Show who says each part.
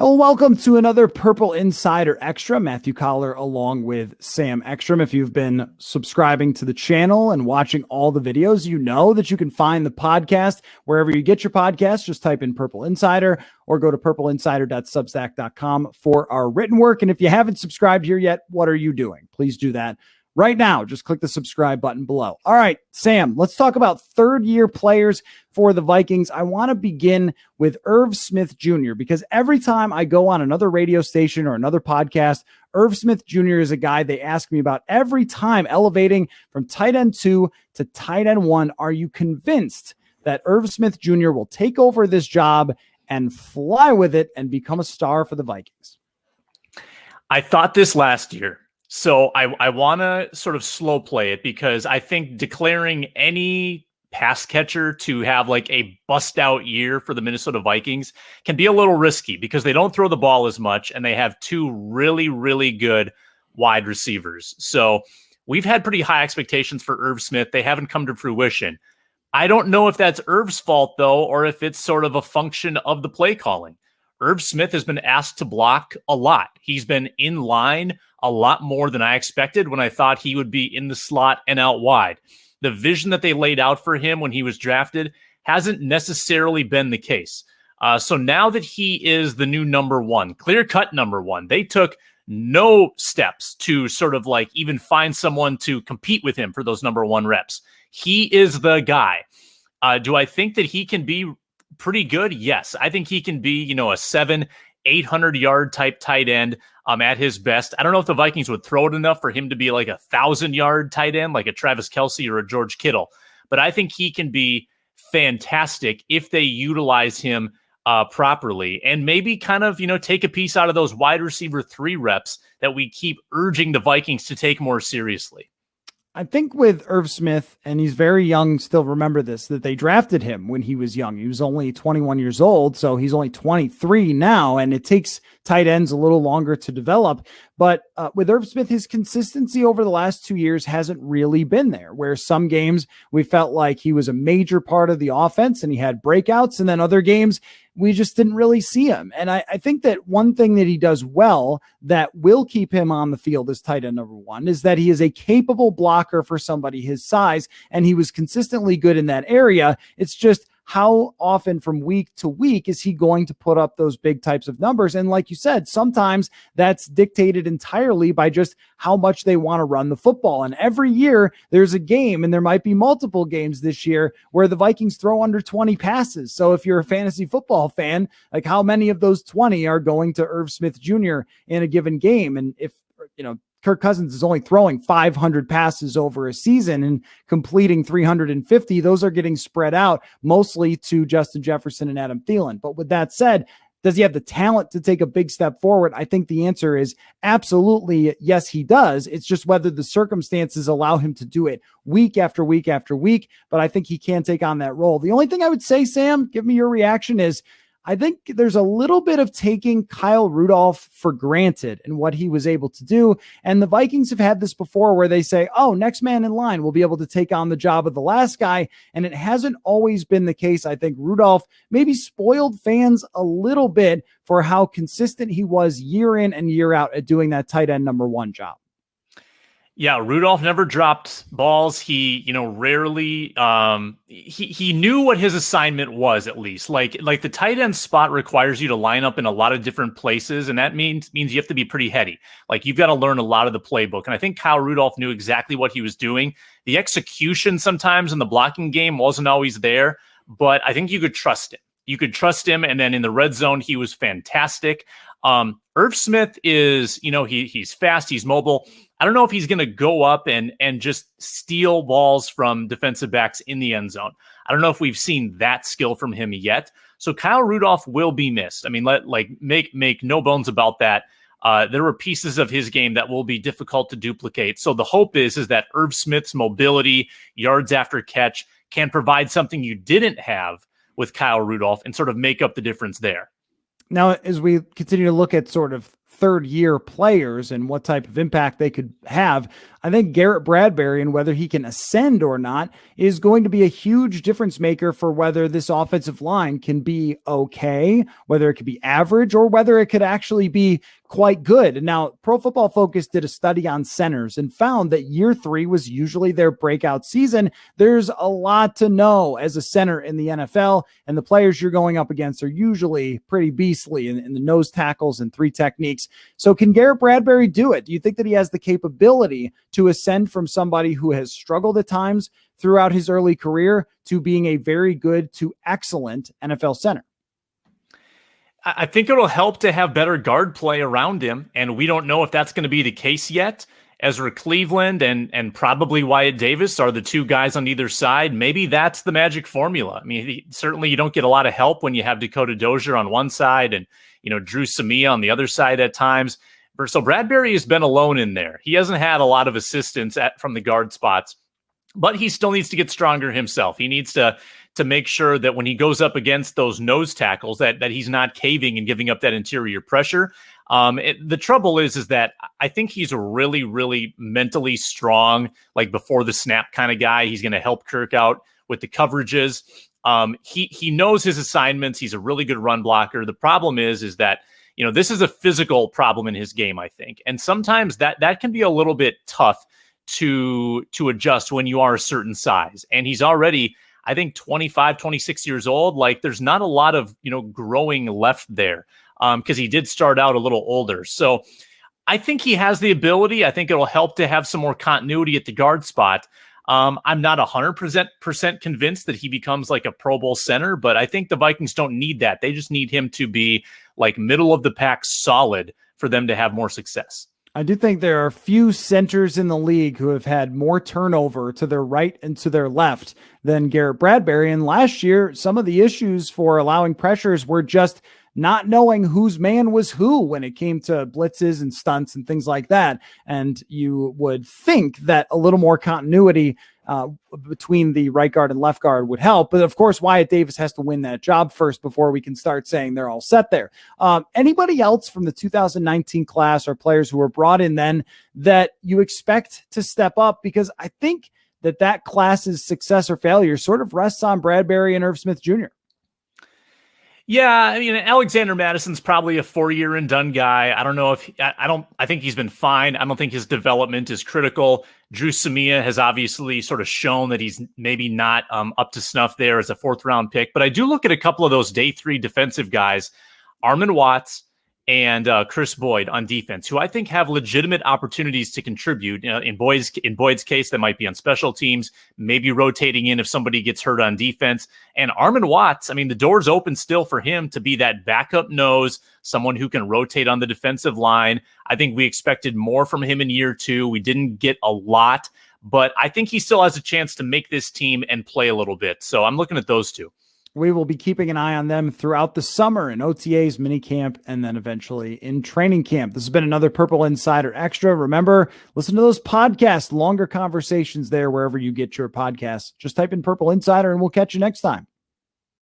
Speaker 1: Hello, welcome to another Purple Insider Extra. Matthew Coller along with Sam Ekstrom. If you've been subscribing to the channel and watching all the videos, you know that you can find the podcast wherever you get your podcast. Just type in Purple Insider or go to purpleinsider.substack.com for our written work. And if you haven't subscribed here yet, what are you doing? Please do that right now. Just click the subscribe button below. All right, Sam, let's talk about third-year players for the Vikings. I want to begin with Irv Smith Jr. because every time I go on another radio station or another podcast, Irv Smith Jr. is a guy they ask me about every time, elevating from tight end 2 to tight end 1. Are you convinced that Irv Smith Jr. will take over this job and fly with it and become a star for the Vikings?
Speaker 2: I thought this last year. So I want to sort of slow play it because I think declaring any pass catcher to have like a bust out year for the Minnesota Vikings can be a little risky because they don't throw the ball as much and they have two really, really good wide receivers. So we've had pretty high expectations for Irv Smith. They haven't come to fruition. I don't know if that's Irv's fault though, or if it's sort of a function of the play calling. Irv Smith has been asked to block a lot. He's been in line a lot more than I expected when I thought he would be in the slot and out wide. The vision that they laid out for him when he was drafted hasn't necessarily been the case. So now that he is the new number one, clear-cut number one, they took no steps to sort of like even find someone to compete with him for those number one reps. He is the guy. Do I think that he can be pretty good? Yes. I think he can be, a 700-800 yard type tight end at his best. I don't know if the Vikings would throw it enough for him to be like 1,000-yard tight end, like a Travis Kelce or a George Kittle. But I think he can be fantastic if they utilize him properly and maybe kind of, take a piece out of those wide receiver 3 reps that we keep urging the Vikings to take more seriously.
Speaker 1: I think with Irv Smith, and he's very young, still remember this, that they drafted him when he was young. He was only 21 years old, so he's only 23 now, and it takes tight ends a little longer to develop. But with Irv Smith, his consistency over the last 2 years hasn't really been there, where some games we felt like he was a major part of the offense and he had breakouts, and then other games we just didn't really see him. And I think that one thing that he does well that will keep him on the field as tight end number 1 is that he is a capable blocker for somebody his size, and he was consistently good in that area. It's just how often from week to week is he going to put up those big types of numbers? And like you said, sometimes that's dictated entirely by just how much they want to run the football. And every year there's a game, and there might be multiple games this year where the Vikings throw under 20 passes. So if you're a fantasy football fan, like how many of those 20 are going to Irv Smith Jr. in a given game? And if, Kirk Cousins is only throwing 500 passes over a season and completing 350. Those are getting spread out mostly to Justin Jefferson and Adam Thielen. But with that said, does he have the talent to take a big step forward? I think the answer is absolutely yes, he does. It's just whether the circumstances allow him to do it week after week after week. But I think he can take on that role. The only thing I would say, Sam, give me your reaction, is I think there's a little bit of taking Kyle Rudolph for granted and what he was able to do. And the Vikings have had this before where they say, oh, next man in line will be able to take on the job of the last guy. And it hasn't always been the case. I think Rudolph maybe spoiled fans a little bit for how consistent he was year in and year out at doing that tight end number 1 job.
Speaker 2: Yeah, Rudolph never dropped balls. He, rarely, he knew what his assignment was, at least. Like the tight end spot requires you to line up in a lot of different places, and that means you have to be pretty heady. Like you've got to learn a lot of the playbook. And I think Kyle Rudolph knew exactly what he was doing. The execution sometimes in the blocking game wasn't always there, but I think you could trust him. And then in the red zone, he was fantastic. Irv Smith is, he's fast, he's mobile. I don't know if he's going to go up and just steal balls from defensive backs in the end zone. I don't know if we've seen that skill from him yet. So Kyle Rudolph will be missed. I mean, make no bones about that. There were pieces of his game that will be difficult to duplicate. So the hope is that Irv Smith's mobility, yards after catch, can provide something you didn't have with Kyle Rudolph and sort of make up the difference there.
Speaker 1: Now, as we continue to look at sort of third-year players and what type of impact they could have, I think Garrett Bradbury and whether he can ascend or not is going to be a huge difference maker for whether this offensive line can be okay, whether it could be average, or whether it could actually be quite good. Now, Pro Football Focus did a study on centers and found that year 3 was usually their breakout season. There's a lot to know as a center in the NFL, and the players you're going up against are usually pretty beastly in the nose tackles and 3 techniques. So can Garrett Bradbury do it? Do you think that he has the capability to ascend from somebody who has struggled at times throughout his early career to being a very good to excellent NFL center?
Speaker 2: I think it'll help to have better guard play around him, and we don't know if that's going to be the case yet. Ezra Cleveland and probably Wyatt Davis are the 2 guys on either side. Maybe that's the magic formula. I mean, certainly you don't get a lot of help when you have Dakota Dozier on one side and, Drew Samia on the other side at times. So Bradbury has been alone in there. He hasn't had a lot of assistance from the guard spots, but he still needs to get stronger himself. He needs to make sure that when he goes up against those nose tackles, that he's not caving and giving up that interior pressure. The trouble is that I think he's a really, really mentally strong, like before the snap kind of guy. He's going to help Kirk out with the coverages. He knows his assignments. He's a really good run blocker. The problem is that, this is a physical problem in his game, I think. And sometimes that can be a little bit tough to adjust when you are a certain size. And he's already, I think, 25, 26 years old. Like, there's not a lot of, growing left there because he did start out a little older. So I think he has the ability. I think it'll help to have some more continuity at the guard spot. I'm not 100% convinced that he becomes like a Pro Bowl center, but I think the Vikings don't need that. They just need him to be like middle of the pack solid for them to have more success.
Speaker 1: I do think there are few centers in the league who have had more turnover to their right and to their left than Garrett Bradbury. And last year, some of the issues for allowing pressures were just not knowing whose man was who when it came to blitzes and stunts and things like that. And you would think that a little more continuity between the right guard and left guard would help. But of course, Wyatt Davis has to win that job first before we can start saying they're all set there. Anybody else from the 2019 class or players who were brought in then that you expect to step up? Because I think that class's success or failure sort of rests on Bradbury and Irv Smith Jr.
Speaker 2: Yeah, I mean, Alexander Madison's probably a 4-year and done guy. I don't know if I think he's been fine. I don't think his development is critical. Drew Samia has obviously sort of shown that he's maybe not up to snuff there as a 4th round pick. But I do look at a couple of those day 3 defensive guys, Armon Watts and Chris Boyd on defense, who I think have legitimate opportunities to contribute. In Boyd's case, that might be on special teams, maybe rotating in if somebody gets hurt on defense. And Armon Watts, I mean, the door's open still for him to be that backup nose, someone who can rotate on the defensive line. I think we expected more from him in year 2. We didn't get a lot, but I think he still has a chance to make this team and play a little bit. So I'm looking at those 2.
Speaker 1: We will be keeping an eye on them throughout the summer in OTAs, minicamp, and then eventually in training camp. This has been another Purple Insider Extra. Remember, listen to those podcasts, longer conversations there wherever you get your podcasts. Just type in Purple Insider and we'll catch you next time.